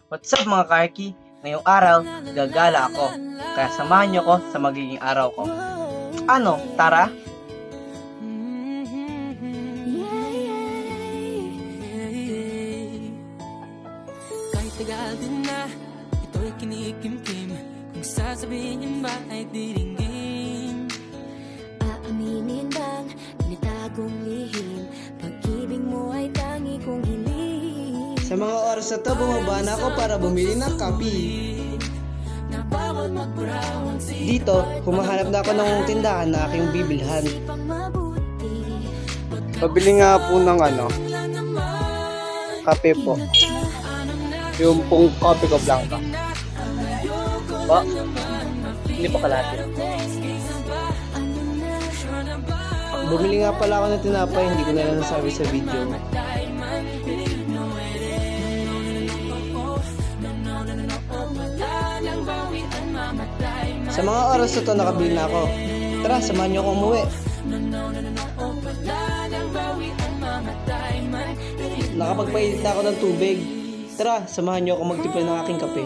What's up mga Karki? Ngayong araw, gagala ako. Kaya samahan niyo ko sa magiging araw ko. Ano, tara? Kahit tagal din na, ito'y kinikimkim. Kung sasabihin niyo ba ay diringgin. Aaminin bang tinitagong lihim, pag-ibig mo ay tangi kong hiling. Sa mga oras na to, bumaba na ako para bumili ng kape. Dito, humahanap na ako ng tindahan na aking bibilhan. Pabili nga po ng kape po. Yung pong kape ko blanca. Ba? Hindi pa kalahati. Bumili nga pala ako ng tinapay, hindi ko na lang nasabi sa video. Sa mga oras na to, nakabili na ako. Tara, samahan niyo akong umuwi. Nakapagpainit na ako ng tubig. Tara, samahan niyo ako magtimpla ng aking kape.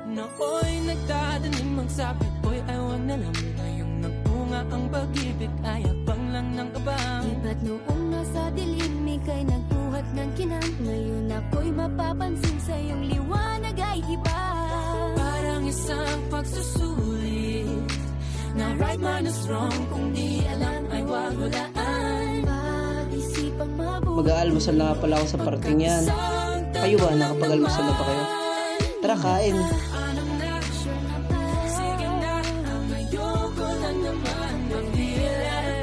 Nooy nagdadaling magsabit, boy ay wag na lang. Ngayong nagbunga ang pag-ibig, ay abang lang ng kabang. Di ba't noong nasa dilim, ika'y nagbuhat ng kinang. Ngayon ako'y mapapansin sa iyong liwanag ay iba. Parang isang pagsusulit na right minus wrong, kung di alam ay wag hulaan. Pag-isipang mabuti, Mag-aalmusal na nga pala ako sa parting yan. Kayo ba? Nakapag-almusal na ba kayo? Tara, kain.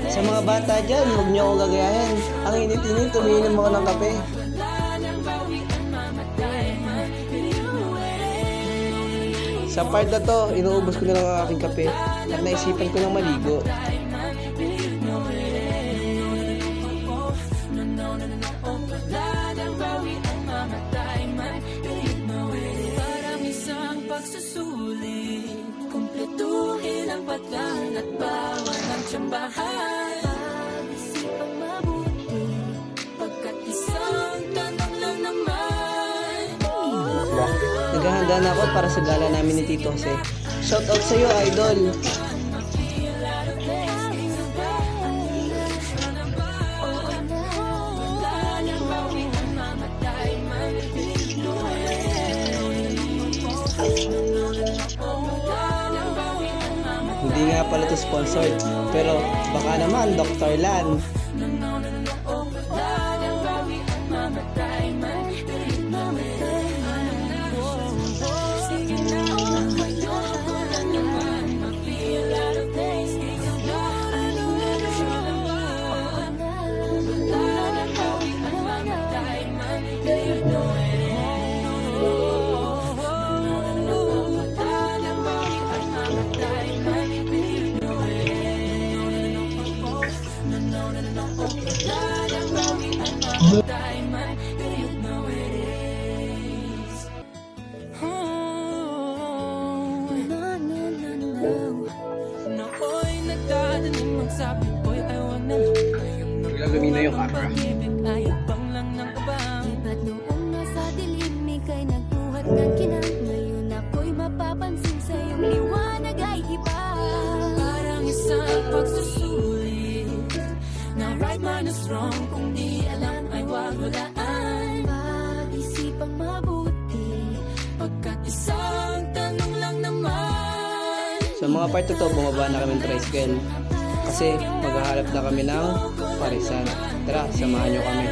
Sa mga bata dyan, huwag niyo akong gagayahin. Ang init-init, umiinom ako ng kape. Sa part na to, inuubos ko na lang ang aking kape at naisipan ko ng maligo. Parang isang pagsusulit, kumpletuhin ang patlan at bawat ang tsambahan. pag-isipang mabuti, Pagkat isang tanong lang naman. Naghahanda na ako para sa gala namin ni Tito Jose. Shoutout sa iyo, idol! Hindi nga pala to sponsored, pero baka naman Dr. Lan. Nooy nagdadaling magsabit, boy ay wag na lang. Ngayong Gagawin na yung camera. pag-ibig ay abang lang ng kabang. di ba't noong nasa dilim, ika'y nagbuhat ng kinang. Ngayon ako'y mapapansin sa iyong liwanag ay iba. Parang isang pagsusulit na right minus wrong, kung di alam ay wag hulaan. Pag-isipang mabuti, Pagkat isang tanong lang naman. Sa mga part na to, bumaba na kami ng tricycle. Kasi maghahanap na kami ng parisan. Tara, samahan nyo kami.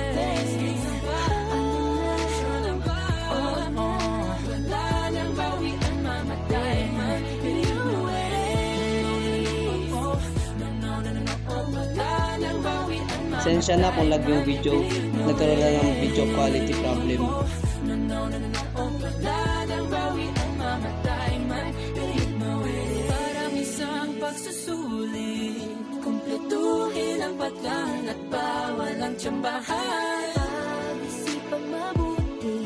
Sensya na kung lag yung video. Nagkaroon na ng video quality problem. Parang isang pagsusulit, kumpletuhin ang patlan at bawal ang tsambahan. pag-isipang mabuti,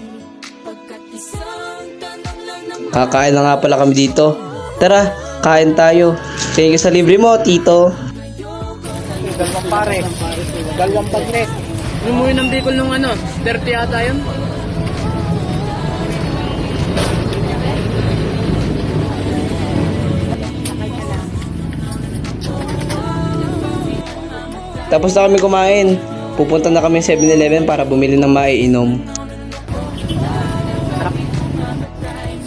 Pagkat isang tanong lang naman. Kakain na nga pala kami dito. Tara, kain tayo. Thank you sa libre mo, Tito. Dalawang pare. Dalawang bagnet. Lumuwi ng Bicol nung 30 yata yun. Tapos na kami kumain. Pupunta na kami 7-Eleven para bumili ng maiinom.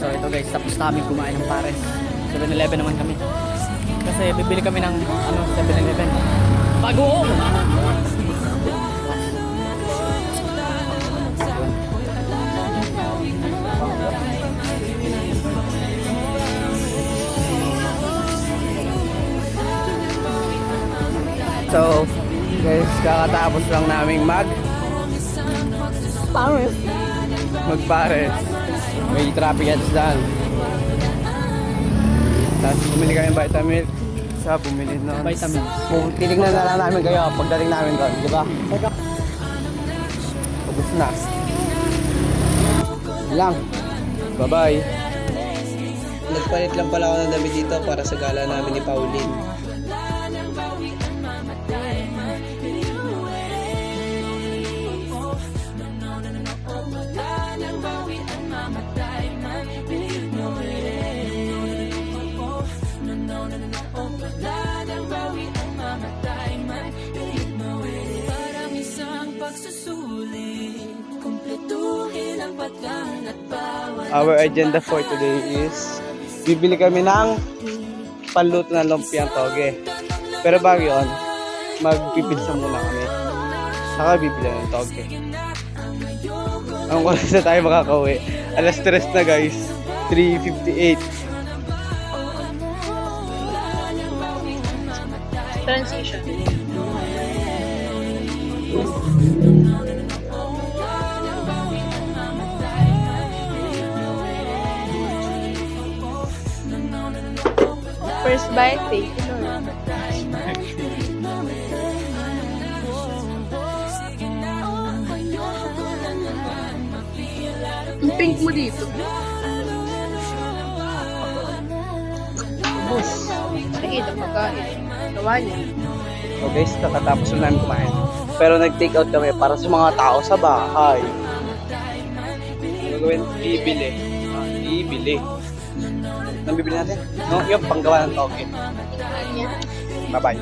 So ito guys, tapos na kami kumain ng pares. 7-Eleven naman kami. Kasi bibili kami ng 7-Eleven. Bagoong! So, guys, kakatapos lang naming magpares. May traffic at daan. Tapos bumili kami ng Vitamilk. Sa bumili na Vitamins. titignan na lang namin kayo pagdating namin doon, di ba? Ubus na. Yun lang. Bye-bye. Nagpalit lang pala ako ng damit dito para sa gala namin ni Pauline. Parang isang pagsusulit, kumpletuhin ang pagkaan at bawat Our agenda for today is bibili kami ng panluto ng lumpiang toge. Pero bago yun, magpipizza muna kami. Saka bibili ng toge. Ang oras na tayo makakauwi. Alas 3 na guys. 3:58. Transition. First bite, thank you, Lord. Ang pink mo dito. Nakikita pagkain. Gawa niya. So guys, nakatapos na namin kumain. Pero nag-take out kami para sa mga tao sa bahay. Ano gawin? Bibili. Bibili. Anong bibili natin? No, yung panggawa ng toge. Bye-bye.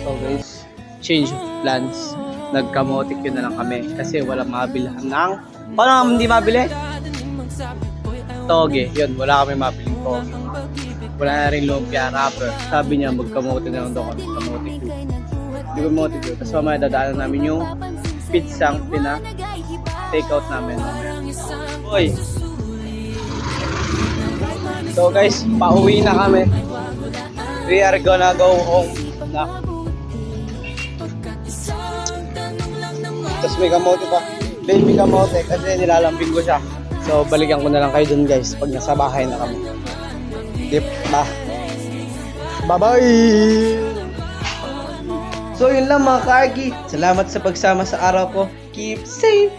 So guys, change of plans. Nagkamotik yun na lang kami kasi wala mabilhan ng... Paano naman hindi mabili? Toge. Yun, wala kami mabiling toge. Wala na rin lumpia wrapper. Sabi niya, magkamote na lang daw kami. Kamote ko. Hindi ko kamote ko. Tapos mamaya dadaanan namin yung pizzang take out namin. Hoy! So guys, pauwi na kami. We are gonna go home na. Tapos may kamote pa. Baby kamote kasi nilalambing ko siya. So balikan ko na lang kayo dun guys pag nasa bahay na kami. Dip na. Bye-bye! So yun lang mga kaagi. Salamat sa pagsama sa araw ko. Keep safe!